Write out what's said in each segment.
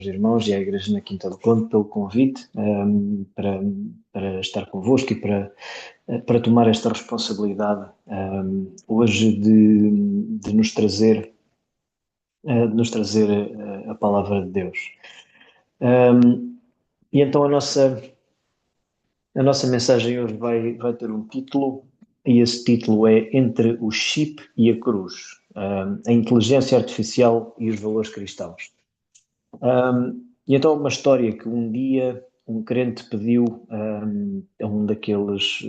irmãos e à Igreja na Quinta do Conde pelo convite para estar convosco e para tomar esta responsabilidade hoje de nos trazer a palavra de Deus. E então a nossa mensagem hoje vai ter um título, e esse título é Entre o Chip e a Cruz, a inteligência artificial e os valores cristãos. E então uma história que um dia um crente pediu a um daqueles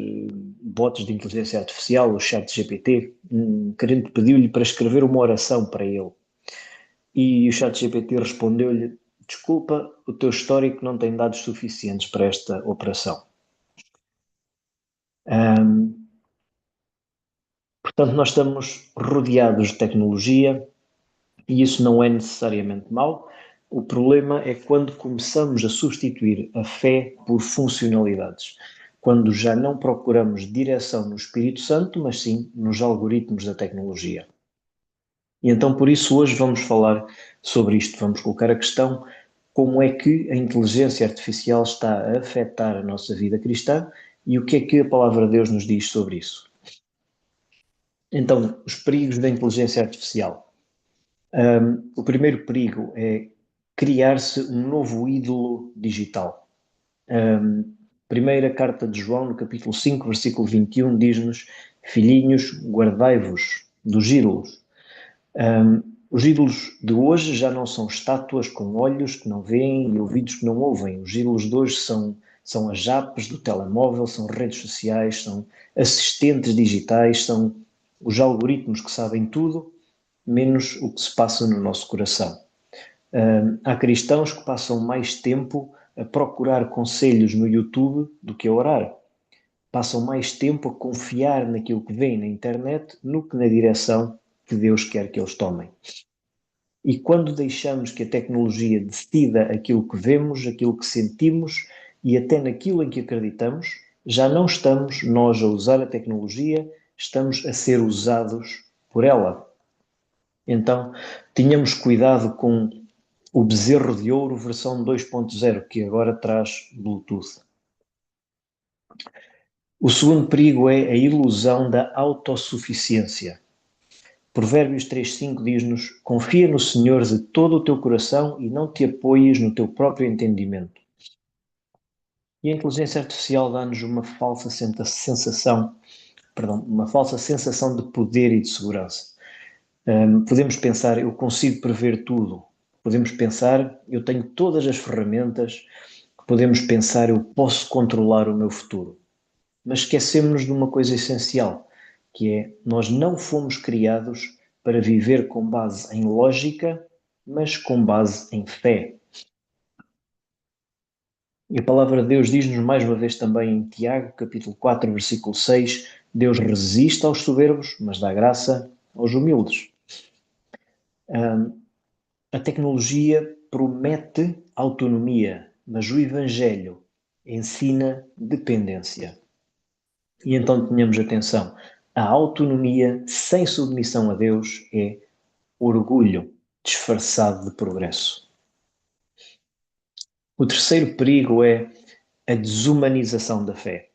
bots de inteligência artificial, o ChatGPT, um crente pediu-lhe para escrever uma oração para ele. E o ChatGPT respondeu-lhe: desculpa, o teu histórico não tem dados suficientes para esta operação. Portanto, nós estamos rodeados de tecnologia e isso não é necessariamente mau. O problema é quando começamos a substituir a fé por funcionalidades, quando já não procuramos direção no Espírito Santo, mas sim nos algoritmos da tecnologia. E então, por isso, hoje vamos falar sobre isto. Vamos colocar a questão: como é que a inteligência artificial está a afetar a nossa vida cristã e o que é que a palavra de Deus nos diz sobre isso? Então, os perigos da inteligência artificial. O primeiro perigo é criar-se um novo ídolo digital. Primeira carta de João, no capítulo 5, versículo 21, diz-nos: filhinhos, guardai-vos dos ídolos. Os ídolos de hoje já não são estátuas com olhos que não veem e ouvidos que não ouvem. Os ídolos de hoje são as apps do telemóvel, são redes sociais, são assistentes digitais, são os algoritmos que sabem tudo, menos o que se passa no nosso coração. Há cristãos que passam mais tempo a procurar conselhos no YouTube do que a orar. Passam mais tempo a confiar naquilo que vem na internet do que na direção que Deus quer que eles tomem. E quando deixamos que a tecnologia decida aquilo que vemos, aquilo que sentimos e até naquilo em que acreditamos, já não estamos nós a usar a tecnologia, estamos a ser usados por ela. Então, tenhamos cuidado com o bezerro de ouro versão 2.0, que agora traz Bluetooth. O segundo perigo é a ilusão da autossuficiência. Provérbios 3.5 diz-nos: confia no Senhor de todo o teu coração e não te apoies no teu próprio entendimento. E a inteligência artificial dá-nos uma falsa sensação de poder e de segurança. Podemos pensar: eu consigo prever tudo. Podemos pensar: eu tenho todas as ferramentas. Podemos pensar: eu posso controlar o meu futuro. Mas esquecemos de uma coisa essencial, que é: nós não fomos criados para viver com base em lógica, mas com base em fé. E a palavra de Deus diz-nos mais uma vez também em Tiago, capítulo 4, versículo 6, Deus resiste aos soberbos, mas dá graça aos humildes. A tecnologia promete autonomia, mas o Evangelho ensina dependência. E então tenhamos atenção: a autonomia sem submissão a Deus é orgulho disfarçado de progresso. O terceiro perigo é a desumanização da fé.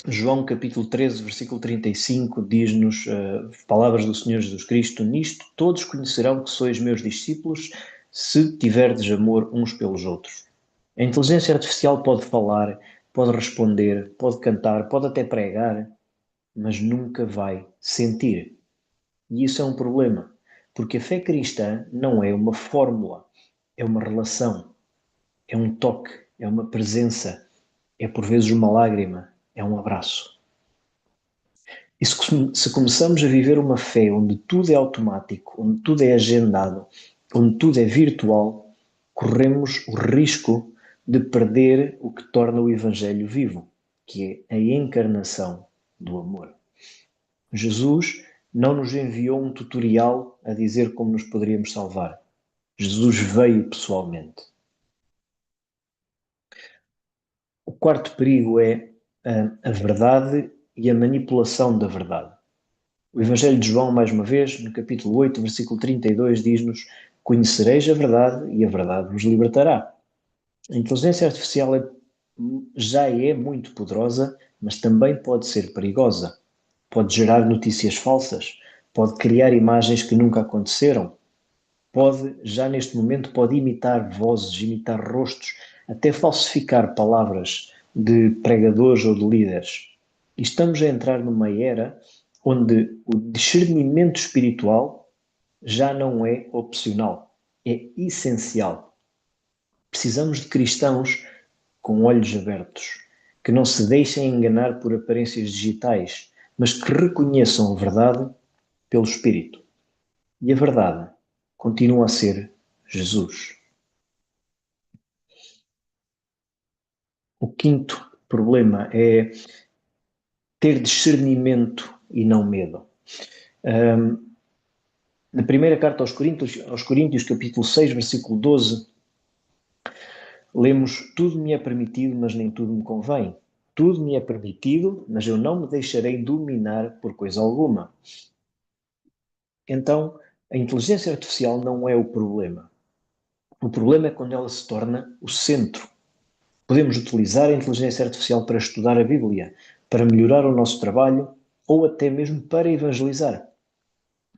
João capítulo 13, versículo 35 diz-nos palavras do Senhor Jesus Cristo: nisto todos conhecerão que sois meus discípulos, se tiverdes amor uns pelos outros. A inteligência artificial pode falar, pode responder, pode cantar, pode até pregar, mas nunca vai sentir. E isso é um problema, porque a fé cristã não é uma fórmula, é uma relação, é um toque, é uma presença, é por vezes uma lágrima, é um abraço. E se começamos a viver uma fé onde tudo é automático, onde tudo é agendado, onde tudo é virtual, corremos o risco de perder o que torna o Evangelho vivo, que é a encarnação do amor. Jesus não nos enviou um tutorial a dizer como nos poderíamos salvar. Jesus veio pessoalmente. O quarto perigo é a verdade e a manipulação da verdade. O Evangelho de João, mais uma vez, no capítulo 8, versículo 32, diz-nos: Conhecereis a verdade e a verdade vos libertará. A inteligência artificial já é muito poderosa, mas também pode ser perigosa. Pode gerar notícias falsas, pode criar imagens que nunca aconteceram, já neste momento, pode imitar vozes, imitar rostos, até falsificar palavras de pregadores ou de líderes. E estamos a entrar numa era onde o discernimento espiritual já não é opcional, é essencial. Precisamos de cristãos com olhos abertos, que não se deixem enganar por aparências digitais, mas que reconheçam a verdade pelo Espírito. E a verdade continua a ser Jesus. O quinto problema é ter discernimento e não medo. Na primeira carta aos Coríntios, capítulo 6, versículo 12, lemos: tudo me é permitido, mas nem tudo me convém. Tudo me é permitido, mas eu não me deixarei dominar por coisa alguma. Então, a inteligência artificial não é o problema. O problema é quando ela se torna o centro. Podemos utilizar a inteligência artificial para estudar a Bíblia, para melhorar o nosso trabalho ou até mesmo para evangelizar.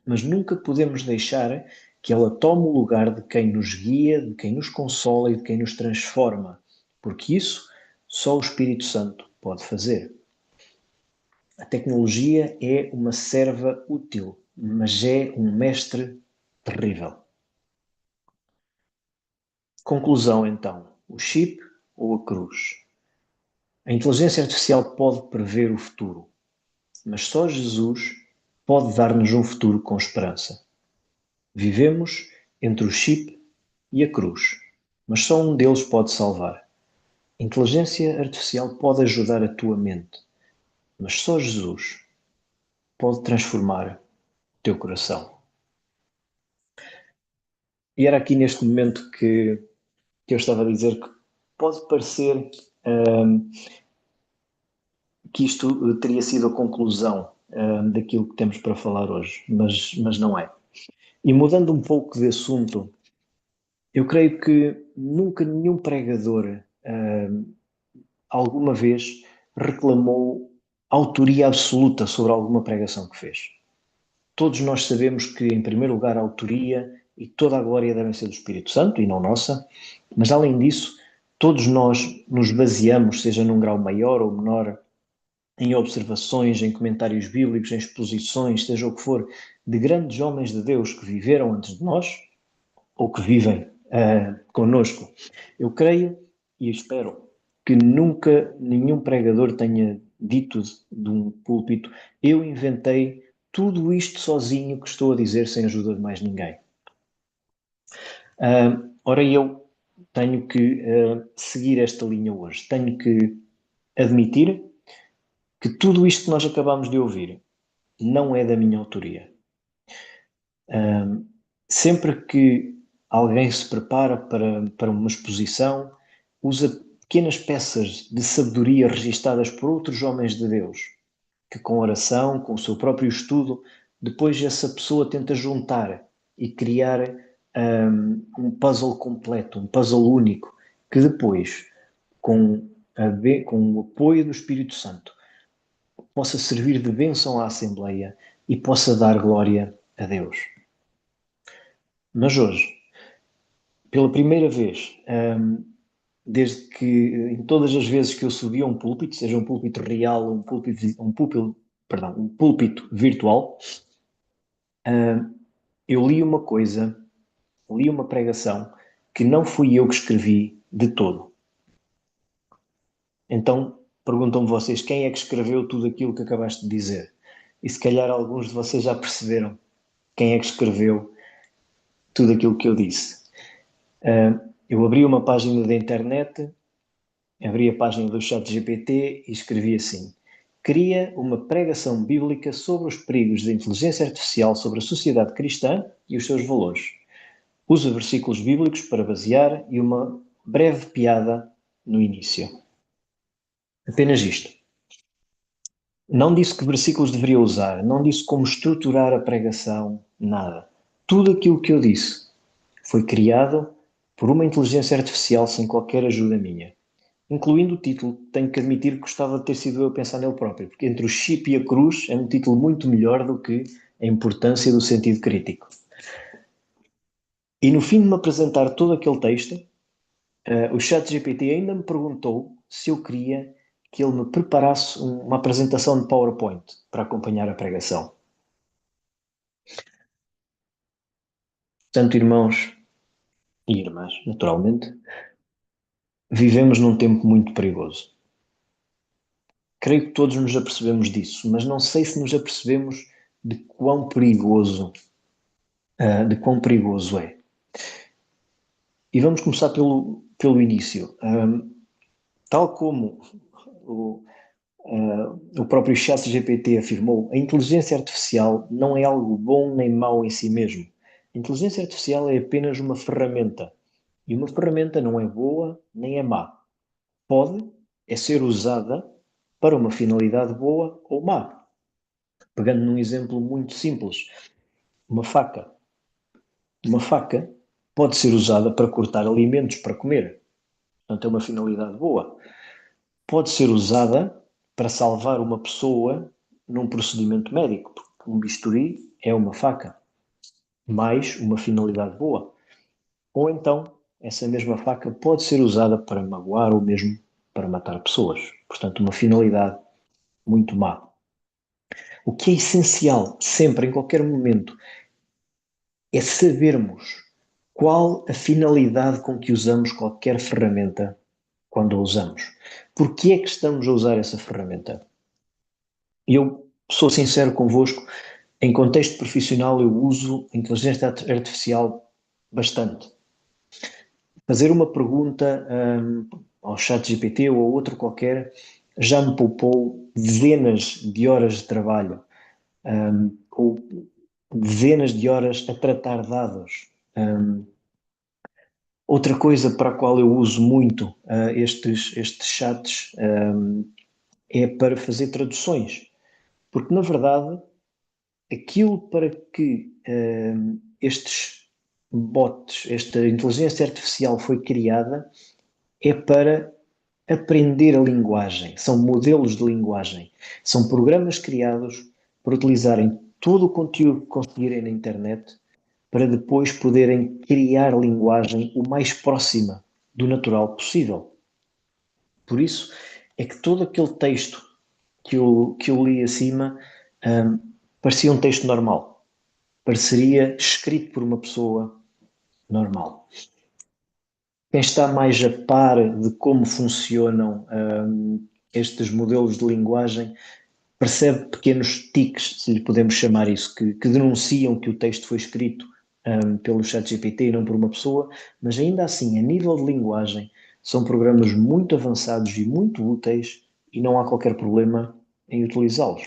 Mas nunca podemos deixar que ela tome o lugar de quem nos guia, de quem nos consola e de quem nos transforma, porque isso só o Espírito Santo pode fazer. A tecnologia é uma serva útil, mas é um mestre terrível. Conclusão, então: o chip ou a cruz? A inteligência artificial pode prever o futuro, mas só Jesus pode dar-nos um futuro com esperança. Vivemos entre o chip e a cruz, mas só um deles pode salvar. A inteligência artificial pode ajudar a tua mente, mas só Jesus pode transformar o teu coração. E era aqui neste momento que eu estava a dizer que pode parecer hum, que isto teria sido a conclusão daquilo que temos para falar hoje, mas não é. E mudando um pouco de assunto, eu creio que nunca nenhum pregador alguma vez reclamou autoria absoluta sobre alguma pregação que fez. Todos nós sabemos que, em primeiro lugar, a autoria e toda a glória devem ser do Espírito Santo e não nossa, mas além disso, todos nós nos baseamos, seja num grau maior ou menor, em observações, em comentários bíblicos, em exposições, seja o que for, de grandes homens de Deus que viveram antes de nós ou que vivem connosco. Eu creio e espero que nunca nenhum pregador tenha dito de um púlpito: eu inventei tudo isto sozinho que estou a dizer sem ajuda de mais ninguém. Ora, eu tenho que seguir esta linha hoje. Tenho que admitir que tudo isto que nós acabamos de ouvir não é da minha autoria. Sempre que alguém se prepara para uma exposição, usa pequenas peças de sabedoria registadas por outros homens de Deus, que com oração, com o seu próprio estudo, depois essa pessoa tenta juntar e criar um puzzle completo, um puzzle único, que depois, com o apoio do Espírito Santo, possa servir de bênção à Assembleia e possa dar glória a Deus. Mas hoje, pela primeira vez, desde que em todas as vezes que eu subi a um púlpito, seja um púlpito real ou um púlpito virtual, eu li uma pregação que não fui eu que escrevi de todo. Então, perguntam-me vocês, quem é que escreveu tudo aquilo que acabaste de dizer? E se calhar alguns de vocês já perceberam quem é que escreveu tudo aquilo que eu disse. Eu abri uma página da internet, abri a página do ChatGPT e escrevi assim: cria uma pregação bíblica sobre os perigos da inteligência artificial sobre a sociedade cristã e os seus valores. Usa versículos bíblicos para basear e uma breve piada no início. Apenas isto. Não disse que versículos deveria usar, não disse como estruturar a pregação, nada. Tudo aquilo que eu disse foi criado por uma inteligência artificial sem qualquer ajuda minha. Incluindo o título, tenho que admitir que gostava de ter sido eu a pensar nele próprio, porque entre o chip e a cruz é um título muito melhor do que a importância do sentido crítico. E no fim de me apresentar todo aquele texto, o ChatGPT ainda me perguntou se eu queria que ele me preparasse uma apresentação de PowerPoint para acompanhar a pregação. Portanto, irmãos e irmãs, naturalmente, vivemos num tempo muito perigoso. Creio que todos nos apercebemos disso, mas não sei se nos apercebemos de quão perigoso, é. E vamos começar pelo início. Tal como o próprio ChatGPT afirmou, a inteligência artificial não é algo bom nem mau em si mesmo. A inteligência artificial é apenas uma ferramenta. E uma ferramenta não é boa nem é má. Pode ser usada para uma finalidade boa ou má. Pegando num exemplo muito simples, uma faca. Uma faca pode ser usada para cortar alimentos para comer. Portanto, é uma finalidade boa. Pode ser usada para salvar uma pessoa num procedimento médico, porque um bisturi é uma faca, mais uma finalidade boa. Ou então, essa mesma faca pode ser usada para magoar ou mesmo para matar pessoas. Portanto, uma finalidade muito má. O que é essencial, sempre, em qualquer momento, é sabermos qual a finalidade com que usamos qualquer ferramenta quando a usamos. Porquê é que estamos a usar essa ferramenta? E eu sou sincero convosco, em contexto profissional eu uso a inteligência artificial bastante. Fazer uma pergunta ao ChatGPT ou a outro qualquer já me poupou dezenas de horas de trabalho, ou dezenas de horas a tratar dados. Outra coisa para a qual eu uso muito estes chats é para fazer traduções, porque na verdade aquilo para que estes bots, esta inteligência artificial foi criada é para aprender a linguagem, são modelos de linguagem, são programas criados para utilizarem todo o conteúdo que conseguirem na internet para depois poderem criar linguagem o mais próxima do natural possível. Por isso é que todo aquele texto que eu li acima parecia um texto normal, pareceria escrito por uma pessoa normal. Quem está mais a par de como funcionam estes modelos de linguagem percebe pequenos tiques, se lhe podemos chamar isso, que denunciam que o texto foi escrito pelo ChatGPT e não por uma pessoa, mas ainda assim, a nível de linguagem, são programas muito avançados e muito úteis e não há qualquer problema em utilizá-los.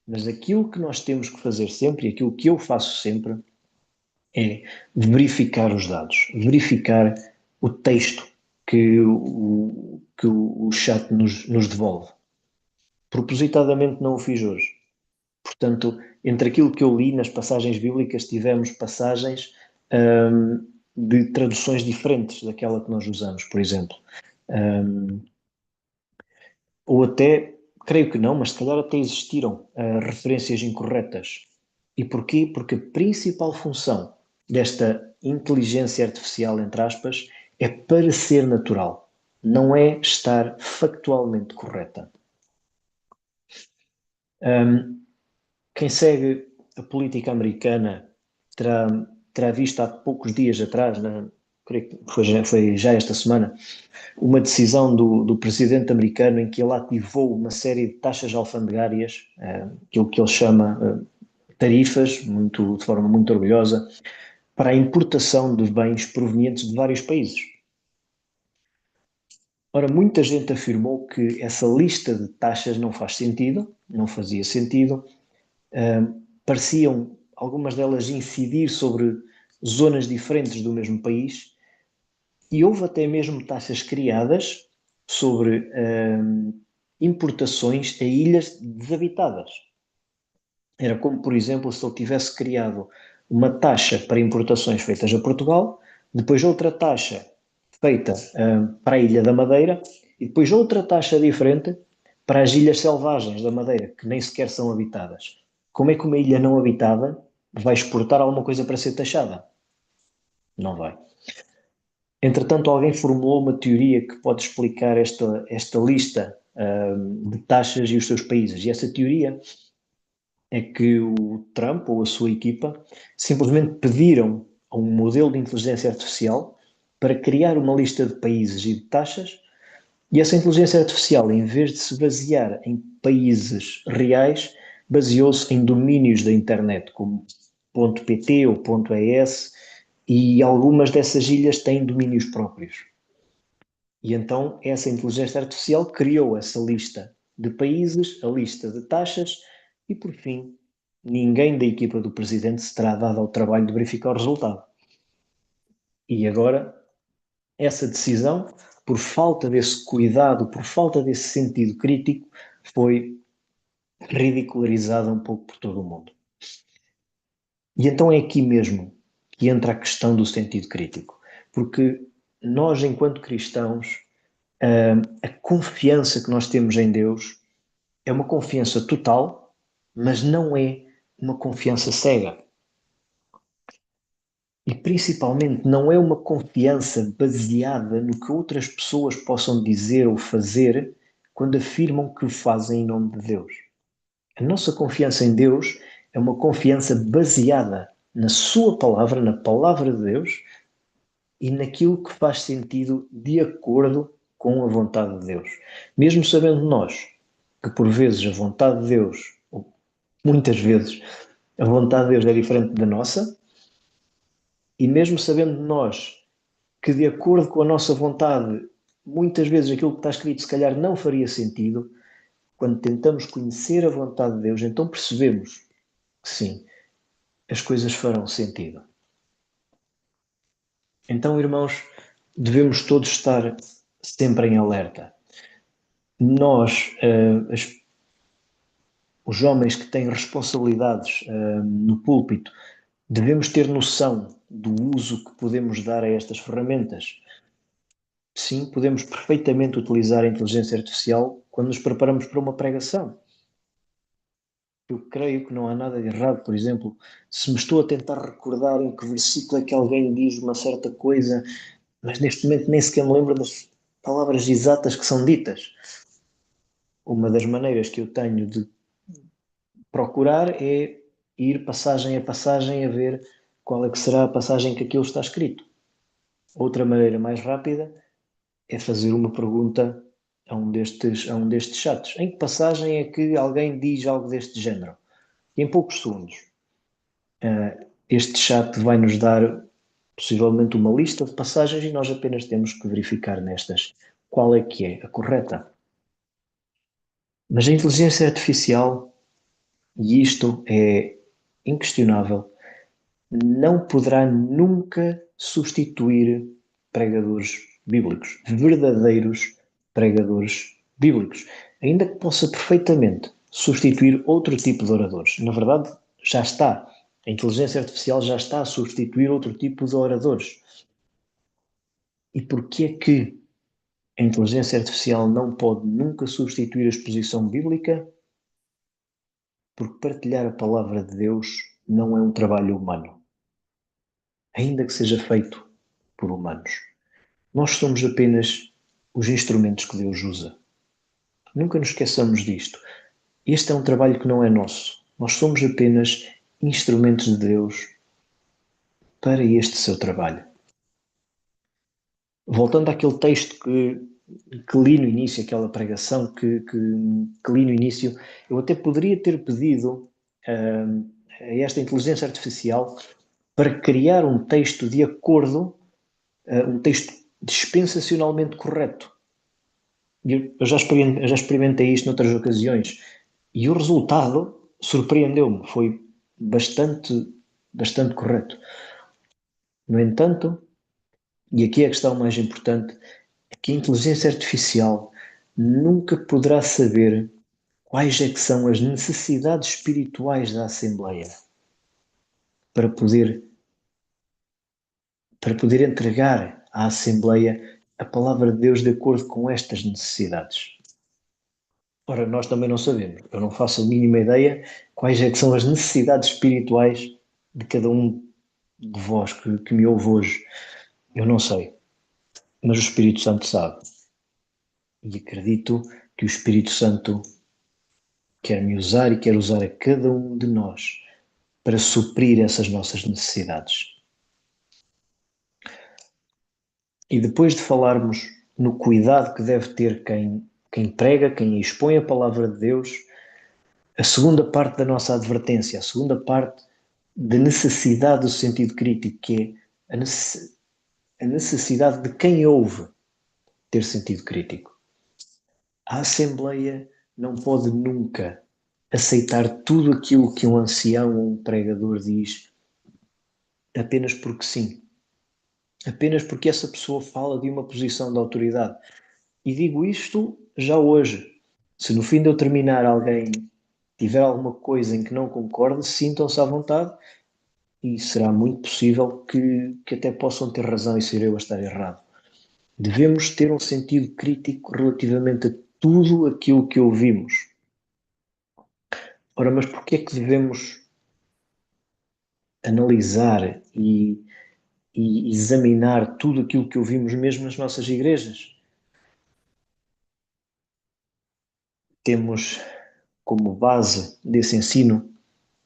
Mas aquilo que nós temos que fazer sempre, e aquilo que eu faço sempre, é verificar os dados, verificar o texto que o chat nos devolve. Propositadamente não o fiz hoje. Portanto, entre aquilo que eu li nas passagens bíblicas, tivemos passagens de traduções diferentes daquela que nós usamos, por exemplo. Ou até, creio que não, mas se calhar até existiram referências incorretas. E porquê? Porque a principal função desta inteligência artificial, entre aspas, é para ser natural, não é estar factualmente correta. Quem segue a política americana terá visto há poucos dias atrás, creio que foi já esta semana, uma decisão do presidente americano em que ele ativou uma série de taxas alfandegárias, aquilo que ele chama tarifas, de forma muito orgulhosa, para a importação de bens provenientes de vários países. Ora, muita gente afirmou que essa lista de taxas não faz sentido, não fazia sentido, pareciam algumas delas incidir sobre zonas diferentes do mesmo país e houve até mesmo taxas criadas sobre importações a ilhas desabitadas. Era como, por exemplo, se ele tivesse criado uma taxa para importações feitas a Portugal, depois outra taxa feita para a Ilha da Madeira e depois outra taxa diferente para as ilhas selvagens da Madeira, que nem sequer são habitadas. Como é que uma ilha não habitada vai exportar alguma coisa para ser taxada? Não vai. Entretanto, alguém formulou uma teoria que pode explicar esta lista de taxas e os seus países. E essa teoria é que o Trump ou a sua equipa simplesmente pediram a um modelo de inteligência artificial para criar uma lista de países e de taxas, e essa inteligência artificial, em vez de se basear em países reais, baseou-se em domínios da internet, como .pt ou .es, e algumas dessas ilhas têm domínios próprios. E então essa inteligência artificial criou essa lista de países, a lista de taxas e, por fim, ninguém da equipa do presidente se terá dado ao trabalho de verificar o resultado. E agora, essa decisão, por falta desse cuidado, por falta desse sentido crítico, foi ridicularizada um pouco por todo o mundo. E então é aqui mesmo que entra a questão do sentido crítico. Porque nós, enquanto cristãos, a confiança que nós temos em Deus é uma confiança total, mas não é uma confiança cega. E principalmente não é uma confiança baseada no que outras pessoas possam dizer ou fazer quando afirmam que o fazem em nome de Deus. A nossa confiança em Deus é uma confiança baseada na Sua palavra, na palavra de Deus e naquilo que faz sentido de acordo com a vontade de Deus. Mesmo sabendo nós que por vezes a vontade de Deus, ou muitas vezes, a vontade de Deus é diferente da nossa, e mesmo sabendo nós que de acordo com a nossa vontade, muitas vezes aquilo que está escrito se calhar não faria sentido, quando tentamos conhecer a vontade de Deus, então percebemos que sim, as coisas farão sentido. Então, irmãos, devemos todos estar sempre em alerta. Nós, os homens que têm responsabilidades no púlpito, devemos ter noção do uso que podemos dar a estas ferramentas. Sim, podemos perfeitamente utilizar a inteligência artificial quando nos preparamos para uma pregação. Eu creio que não há nada de errado, por exemplo, se me estou a tentar recordar em que versículo é que alguém diz uma certa coisa, mas neste momento nem sequer me lembro das palavras exatas que são ditas. Uma das maneiras que eu tenho de procurar é ir passagem a passagem a ver qual é que será a passagem que aquilo está escrito. Outra maneira mais rápida é fazer uma pergunta a um destes chats. Em que passagem é que alguém diz algo deste género? E em poucos segundos, este chat vai nos dar possivelmente uma lista de passagens e nós apenas temos que verificar nestas qual é que é a correta. Mas a inteligência artificial, e isto é inquestionável, não poderá nunca substituir pregadores bíblicos, verdadeiros pregadores bíblicos, ainda que possa perfeitamente substituir outro tipo de oradores. Na verdade, já está. A inteligência artificial já está a substituir outro tipo de oradores. E porquê é que a inteligência artificial não pode nunca substituir a exposição bíblica? Porque partilhar a palavra de Deus não é um trabalho humano, ainda que seja feito por humanos. Nós somos apenas os instrumentos que Deus usa. Nunca nos esqueçamos disto. Este é um trabalho que não é nosso. Nós somos apenas instrumentos de Deus para este seu trabalho. Voltando àquele texto que li no início, aquela pregação que li no início, eu até poderia ter pedido a esta inteligência artificial para criar um texto de acordo, um texto dispensacionalmente correto. Eu já experimentei isto noutras ocasiões e o resultado surpreendeu-me, foi bastante correto. No entanto, e aqui é a questão mais importante, é que a inteligência artificial nunca poderá saber quais é que são as necessidades espirituais da Assembleia para poder para poder entregar à Assembleia a palavra de Deus de acordo com estas necessidades. Ora, nós também não sabemos, eu não faço a mínima ideia quais é que são as necessidades espirituais de cada um de vós que me ouve hoje. Eu não sei, mas o Espírito Santo sabe. E acredito que o Espírito Santo quer me usar e quer usar a cada um de nós para suprir essas nossas necessidades. E depois de falarmos no cuidado que deve ter quem prega, quem expõe a palavra de Deus, a segunda parte da nossa advertência, a segunda parte da necessidade do sentido crítico, que é a necessidade de quem ouve ter sentido crítico. A Assembleia não pode nunca aceitar tudo aquilo que um ancião ou um pregador diz apenas porque sim. Apenas porque essa pessoa fala de uma posição de autoridade. E digo isto já hoje. Se no fim de eu terminar alguém tiver alguma coisa em que não concorde, sintam-se à vontade e será muito possível que até possam ter razão e ser eu a estar errado. Devemos ter um sentido crítico relativamente a tudo aquilo que ouvimos. Ora, mas porquê é que devemos analisar e examinar tudo aquilo que ouvimos mesmo nas nossas igrejas? Temos como base desse ensino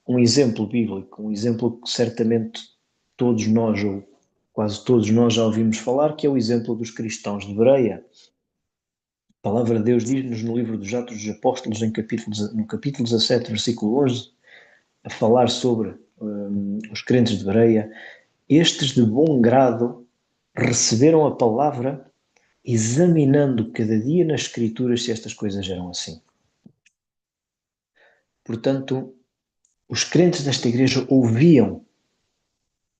um exemplo bíblico, um exemplo que certamente todos nós, ou quase todos nós já ouvimos falar, que é o exemplo dos cristãos de Bereia. A palavra de Deus diz-nos no livro dos Atos dos Apóstolos, no capítulo 17, versículo 11, a falar sobre os crentes de Bereia. Estes de bom grado receberam a palavra, examinando cada dia nas Escrituras se estas coisas eram assim. Portanto, os crentes desta igreja ouviam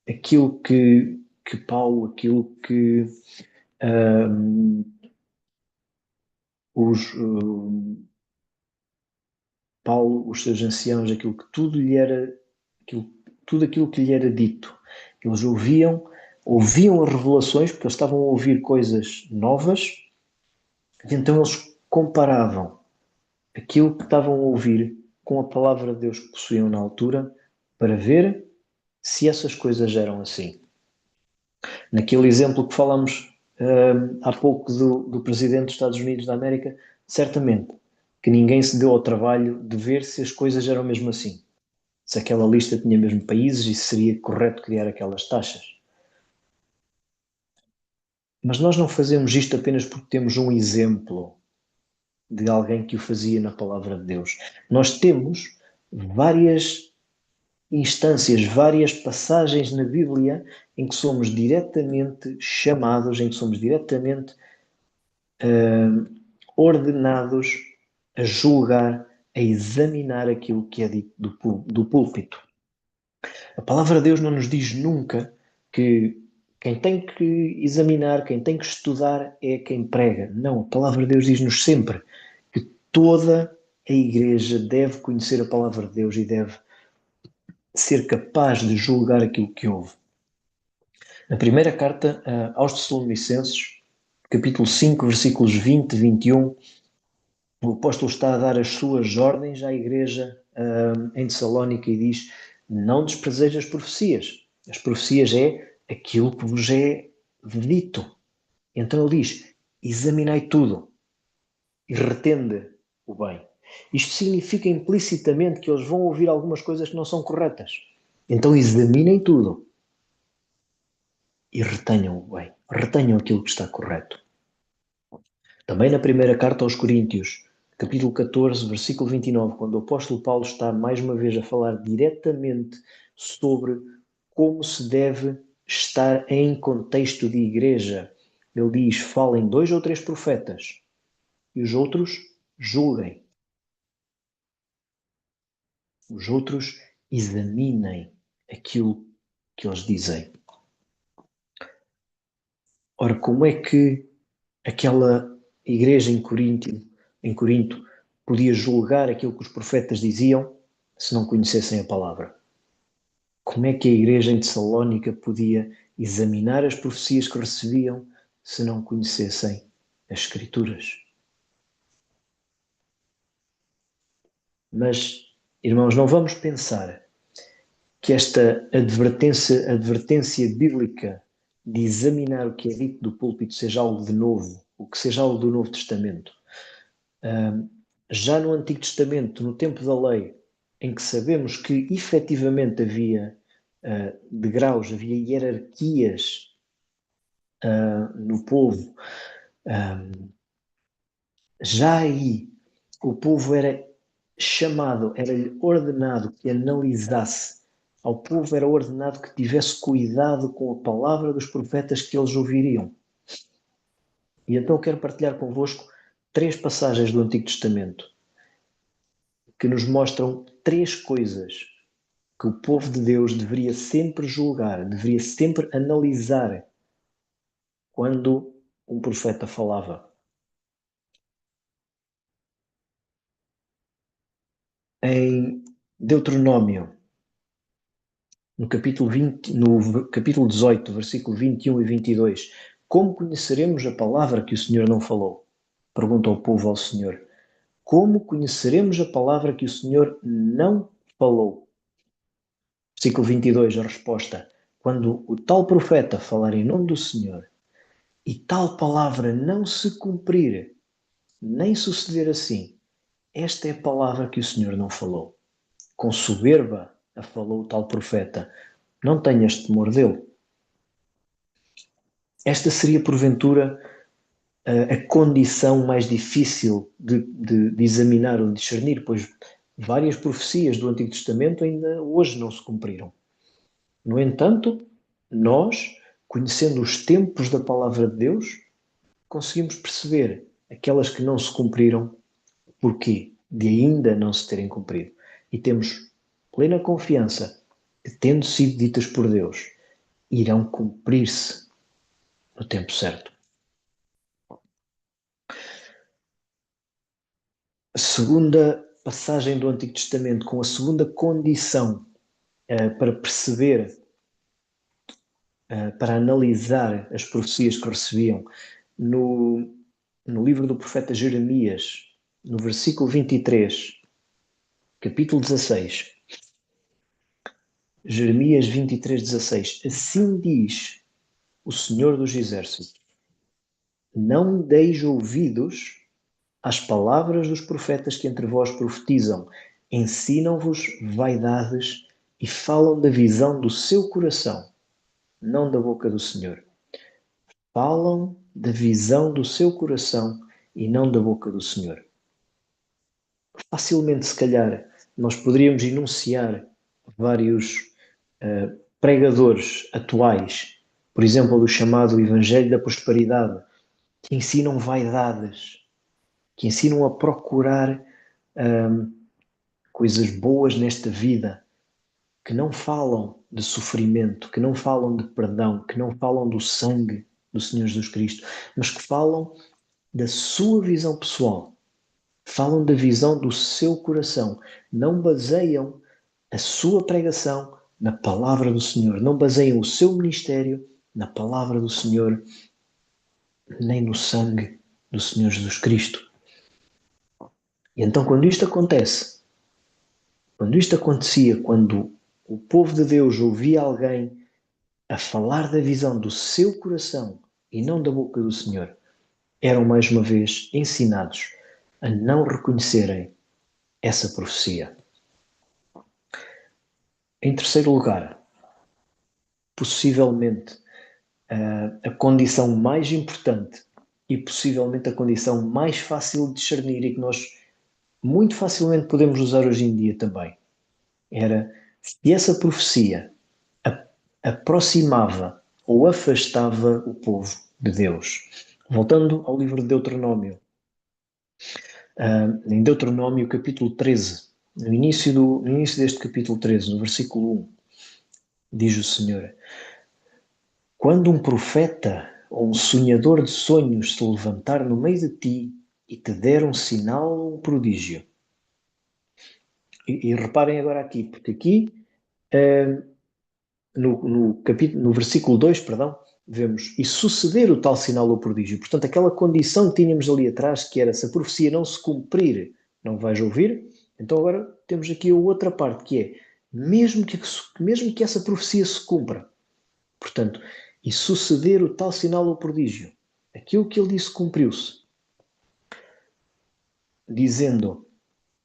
aquilo que Paulo, aquilo que Paulo, os seus anciãos, aquilo que tudo lhe era, tudo aquilo que lhe era dito. Eles ouviam as revelações, porque eles estavam a ouvir coisas novas, e então eles comparavam aquilo que estavam a ouvir com a palavra de Deus que possuíam na altura, para ver se essas coisas eram assim. Naquele exemplo que falamos há pouco do presidente dos Estados Unidos da América, certamente que ninguém se deu ao trabalho de ver se as coisas eram mesmo assim. Se aquela lista tinha mesmo países e se seria correto criar aquelas taxas. Mas nós não fazemos isto apenas porque temos um exemplo de alguém que o fazia na palavra de Deus. Nós temos várias instâncias, várias passagens na Bíblia em que somos diretamente chamados, em que somos diretamente ordenados a julgar, a examinar aquilo que é dito do púlpito. A palavra de Deus não nos diz nunca que quem tem que examinar, quem tem que estudar é quem prega. Não, a palavra de Deus diz-nos sempre que toda a igreja deve conhecer a palavra de Deus e deve ser capaz de julgar aquilo que ouve. Na primeira carta aos Tessalonicenses, capítulo 5, versículos 20 e 21, o apóstolo está a dar as suas ordens à igreja em Tessalónica e diz: não desprezeis as profecias. As profecias é aquilo que vos é dito. Então ele diz: examinai tudo e retende o bem. Isto significa implicitamente que eles vão ouvir algumas coisas que não são corretas. Então examinem tudo e retenham o bem. Retenham aquilo que está correto. Também na primeira carta aos Coríntios, capítulo 14, versículo 29, quando o apóstolo Paulo está mais uma vez a falar diretamente sobre como se deve estar em contexto de igreja, ele diz: falem 2 ou 3 profetas e os outros julguem. Os outros examinem aquilo que eles dizem. Ora, como é que aquela igreja em Corinto podia julgar aquilo que os profetas diziam se não conhecessem a palavra? Como é que a igreja em Tessalónica podia examinar as profecias que recebiam se não conhecessem as Escrituras. Mas, irmãos, não vamos pensar que esta advertência bíblica de examinar o que é dito do púlpito seja algo de novo, o que seja algo do Novo Testamento. Já no Antigo Testamento, no tempo da lei, em que sabemos que efetivamente havia degraus, havia hierarquias no povo, já aí o povo era chamado, era-lhe ordenado que analisasse, ao povo era ordenado que tivesse cuidado com a palavra dos profetas que eles ouviriam. E então quero partilhar convosco 3 passagens do Antigo Testamento que nos mostram 3 coisas que o povo de Deus deveria sempre julgar, deveria sempre analisar quando um profeta falava. Em Deuteronômio, no capítulo 18, versículo 21 e 22, como conheceremos a palavra que o Senhor não falou? Pergunta o povo ao Senhor. Como conheceremos a palavra que o Senhor não falou? Versículo 22, a resposta. Quando o tal profeta falar em nome do Senhor e tal palavra não se cumprir, nem suceder assim, esta é a palavra que o Senhor não falou. Com soberba a falou o tal profeta. Não tenhas temor dele. Esta seria, porventura, a condição mais difícil de examinar ou de discernir, pois várias profecias do Antigo Testamento ainda hoje não se cumpriram. No entanto, nós, conhecendo os tempos da palavra de Deus, conseguimos perceber aquelas que não se cumpriram, porquê de ainda não se terem cumprido. E temos plena confiança que, tendo sido ditas por Deus, irão cumprir-se no tempo certo. A segunda passagem do Antigo Testamento, com a segunda condição para perceber, para analisar as profecias que recebiam, no livro do profeta Jeremias, no versículo 23, capítulo 16. Jeremias 23, 16. Assim diz o Senhor dos Exércitos: não deis ouvidos às palavras dos profetas que entre vós profetizam, ensinam-vos vaidades e falam da visão do seu coração, não da boca do Senhor. Falam da visão do seu coração e não da boca do Senhor. Facilmente, se calhar, nós poderíamos enunciar vários pregadores atuais, por exemplo, do chamado Evangelho da Prosperidade, que ensinam vaidades, que ensinam a procurar coisas boas nesta vida, que não falam de sofrimento, que não falam de perdão, que não falam do sangue do Senhor Jesus Cristo, mas que falam da sua visão pessoal, falam da visão do seu coração, não baseiam a sua pregação na palavra do Senhor, não baseiam o seu ministério na palavra do Senhor, nem no sangue do Senhor Jesus Cristo. E então, quando isto acontecia, quando o povo de Deus ouvia alguém a falar da visão do seu coração e não da boca do Senhor, eram mais uma vez ensinados a não reconhecerem essa profecia. Em terceiro lugar, possivelmente a condição mais importante e possivelmente a condição mais fácil de discernir e que nós muito facilmente podemos usar hoje em dia também, era se essa profecia aproximava ou afastava o povo de Deus. Voltando ao livro de Deuteronômio, em Deuteronômio capítulo 13, no início deste capítulo 13, no versículo 1, diz o Senhor: quando um profeta ou um sonhador de sonhos se levantar no meio de ti e te der um sinal ou um prodígio. E reparem agora aqui, porque aqui no versículo 2, perdão, vemos, e suceder o tal sinal ou prodígio. Portanto, aquela condição que tínhamos ali atrás, que era, se a profecia não se cumprir, não vais ouvir. Então agora temos aqui a outra parte, que é, mesmo que essa profecia se cumpra, portanto, e suceder o tal sinal ou prodígio, aquilo que ele disse cumpriu-se, dizendo,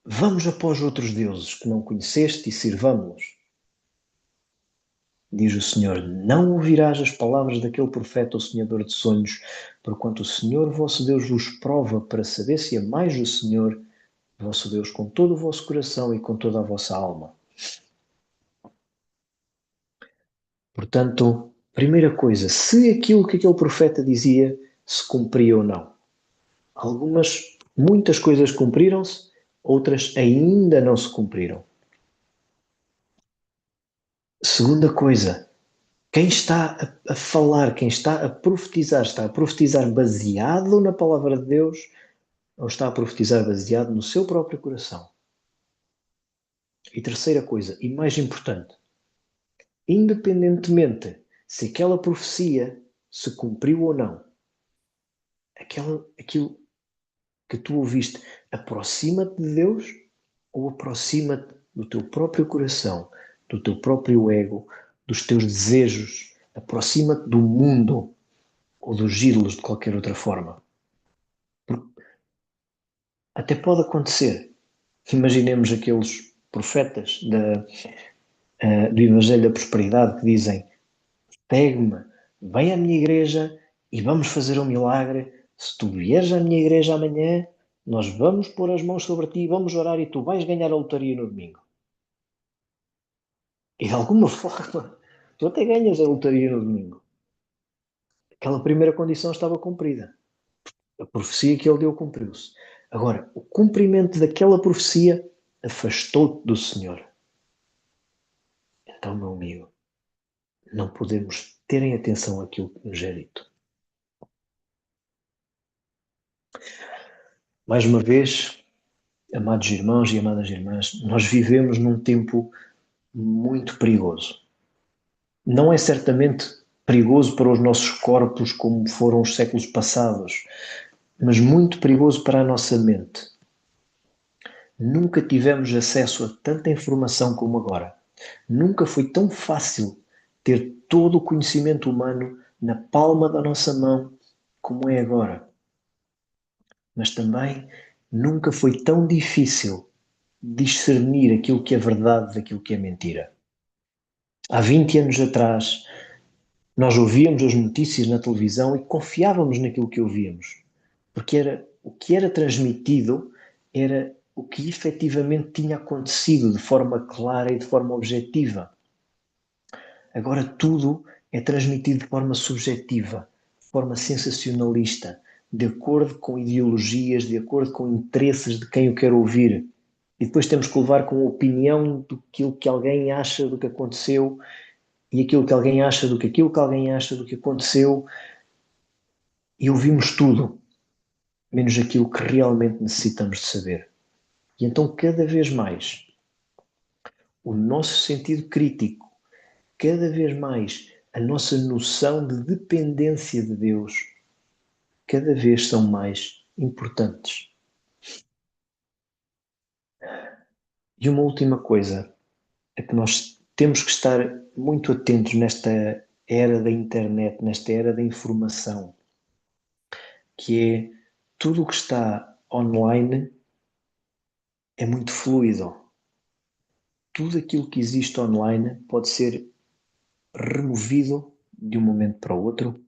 vamos após outros deuses que não conheceste e sirvamo-los. Diz o Senhor, não ouvirás as palavras daquele profeta ou sonhador de sonhos, porquanto o Senhor vosso Deus vos prova para saber se amais o Senhor vosso Deus com todo o vosso coração e com toda a vossa alma. Portanto, primeira coisa, se aquilo que aquele profeta dizia se cumpria ou não. Muitas coisas cumpriram-se, outras ainda não se cumpriram. Segunda coisa, quem está a falar, quem está a profetizar baseado na palavra de Deus ou está a profetizar baseado no seu próprio coração? E terceira coisa, e mais importante, independentemente se aquela profecia se cumpriu ou não, aquilo que tu ouviste aproxima-te de Deus ou aproxima-te do teu próprio coração, do teu próprio ego, dos teus desejos, aproxima-te do mundo ou dos ídolos de qualquer outra forma. Até pode acontecer. Imaginemos aqueles profetas do Evangelho da Prosperidade que dizem, segue-me, vem à minha igreja e vamos fazer um milagre. Se tu vieres à minha igreja amanhã, nós vamos pôr as mãos sobre ti, vamos orar e tu vais ganhar a lotaria no domingo. E de alguma forma, tu até ganhas a lotaria no domingo. Aquela primeira condição estava cumprida. A profecia que ele deu cumpriu-se. Agora, o cumprimento daquela profecia afastou-te do Senhor. Então, meu amigo, não podemos ter em atenção aquilo que nos é dito. Mais uma vez, amados irmãos e amadas irmãs, nós vivemos num tempo muito perigoso. Não é certamente perigoso para os nossos corpos como foram os séculos passados, mas muito perigoso para a nossa mente. Nunca tivemos acesso a tanta informação como agora. Nunca foi tão fácil ter todo o conhecimento humano na palma da nossa mão como é agora. Mas também nunca foi tão difícil discernir aquilo que é verdade daquilo que é mentira. Há 20 anos atrás, nós ouvíamos as notícias na televisão e confiávamos naquilo que ouvíamos, porque o que era transmitido era o que efetivamente tinha acontecido de forma clara e de forma objetiva. Agora tudo é transmitido de forma subjetiva, de forma sensacionalista, de acordo com ideologias, de acordo com interesses de quem o quer ouvir. E depois temos que levar com a opinião do que alguém acha do que aconteceu e aquilo que alguém acha do que aquilo que alguém acha do que aconteceu e ouvimos tudo, menos aquilo que realmente necessitamos de saber. E então cada vez mais o nosso sentido crítico, cada vez mais a nossa noção de dependência de Deus, cada vez são mais importantes. E uma última coisa é que nós temos que estar muito atentos nesta era da internet, nesta era da informação, que é tudo o que está online é muito fluido. Tudo aquilo que existe online pode ser removido de um momento para o outro.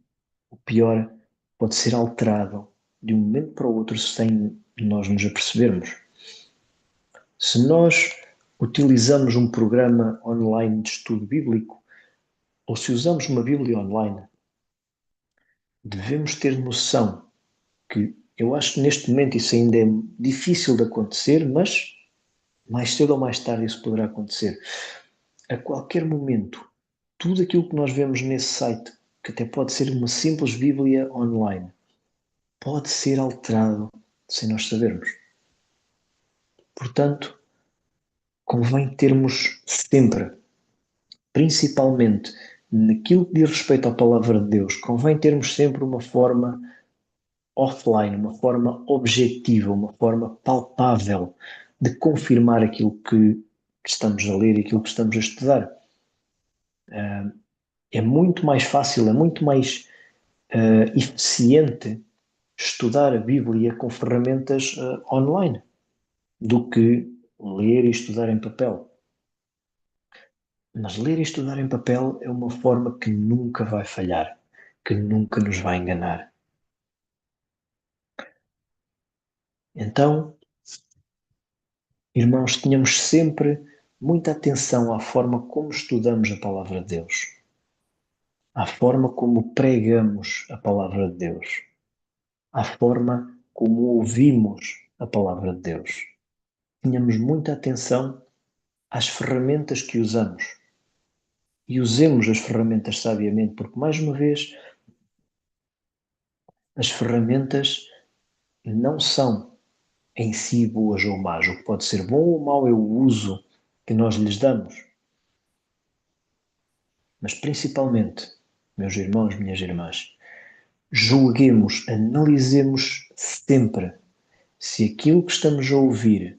O pior, pode ser alterado de um momento para o outro sem nós nos apercebermos. Se nós utilizamos um programa online de estudo bíblico, ou se usamos uma Bíblia online, devemos ter noção que eu acho que neste momento isso ainda é difícil de acontecer, mas mais cedo ou mais tarde isso poderá acontecer. A qualquer momento, tudo aquilo que nós vemos nesse site, que até pode ser uma simples Bíblia online, pode ser alterado sem nós sabermos. Portanto, convém termos sempre principalmente naquilo que diz respeito à palavra de Deus, convém termos sempre uma forma offline, uma forma objetiva, uma forma palpável de confirmar aquilo que estamos a ler e aquilo que estamos a estudar. É muito mais fácil, é muito mais eficiente estudar a Bíblia com ferramentas online do que ler e estudar em papel. Mas ler e estudar em papel é uma forma que nunca vai falhar, que nunca nos vai enganar. Então, irmãos, tenhamos sempre muita atenção à forma como estudamos a palavra de Deus, à forma como pregamos a palavra de Deus, à forma como ouvimos a palavra de Deus. Tenhamos muita atenção às ferramentas que usamos e usemos as ferramentas sabiamente, porque, mais uma vez, as ferramentas não são em si boas ou más. O que pode ser bom ou mau é o uso que nós lhes damos. Mas principalmente, meus irmãos, minhas irmãs, julguemos, analisemos sempre se aquilo que estamos a ouvir